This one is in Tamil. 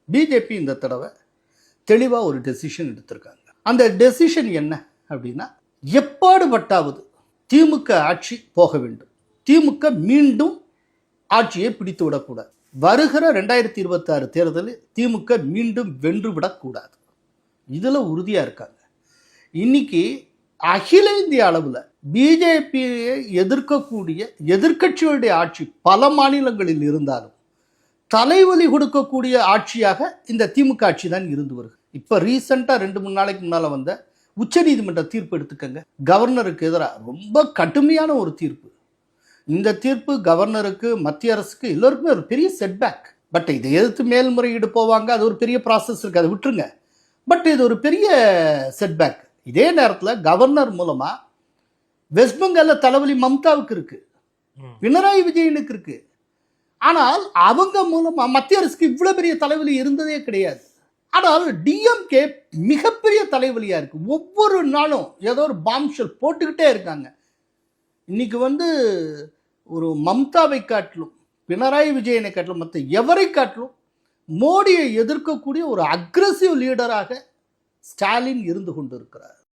பிஜேபி இந்த தடவை தெளிவாக ஒரு டெசிஷன் எடுத்திருக்காங்க. அந்த டெசிஷன் என்ன அப்படின்னா, எப்பாடுபட்டாவது திமுக ஆட்சி போக வேண்டும், திமுக மீண்டும் ஆட்சியை பிடித்து விடக்கூடாது, வருகிற 2026 தேர்தலில் திமுக மீண்டும் வென்று விடக்கூடாது, இதில் உறுதியாக இருக்காங்க. இன்னைக்கு அகில இந்திய அளவில் பிஜேபியை எதிர்க்கக்கூடிய எதிர்க்கட்சிகளுடைய ஆட்சி பல மாநிலங்களில் இருந்தாலும் தலைவலி கொடுக்கக்கூடிய ஆட்சியாக இந்த திமுக ஆட்சி தான் இருந்து வருது. இப்போ ரீசெண்டாக 2-3 நாளைக்கு முன்னால் வந்த உச்சநீதிமன்ற தீர்ப்பு எடுத்துக்கங்க. கவர்னருக்கு எதிராக ரொம்ப கடுமையான ஒரு தீர்ப்பு. இந்த தீர்ப்பு கவர்னருக்கு, மத்திய அரசுக்கு, எல்லோருக்குமே ஒரு பெரிய செட்பேக். பட் இதை எதிர்த்து மேல்முறையீடு போவாங்க, அது ஒரு பெரிய ப்ராசஸ் இருக்குது, அதை விட்டுருங்க. பட் இது ஒரு பெரிய செட்பேக். இதே நேரத்தில் கவர்னர் மூலமாக வெஸ்ட் பெங்காலில் தலைவலி மம்தாவுக்கு இருக்குது, பினராயி விஜயனுக்கு இருக்குது. ஆனால் அவங்க மூலமாக மத்திய அரசுக்கு இவ்வளோ பெரிய தலைவலி இருந்ததே கிடையாது. ஆனால் டிஎம்கே மிகப்பெரிய தலைவலியாக இருக்குது. ஒவ்வொரு நாளும் ஏதோ ஒரு பாம்ஷெல் போட்டுக்கிட்டே இருக்காங்க. இன்னைக்கு ஒரு மம்தாவை காட்டிலும், பினராயி விஜயனை காட்டிலும், மற்ற எவரை காட்டிலும் மோடியை எதிர்க்கக்கூடிய ஒரு அக்ரெசிவ் லீடராக ஸ்டாலின் இருந்து கொண்டிருக்கிறார்.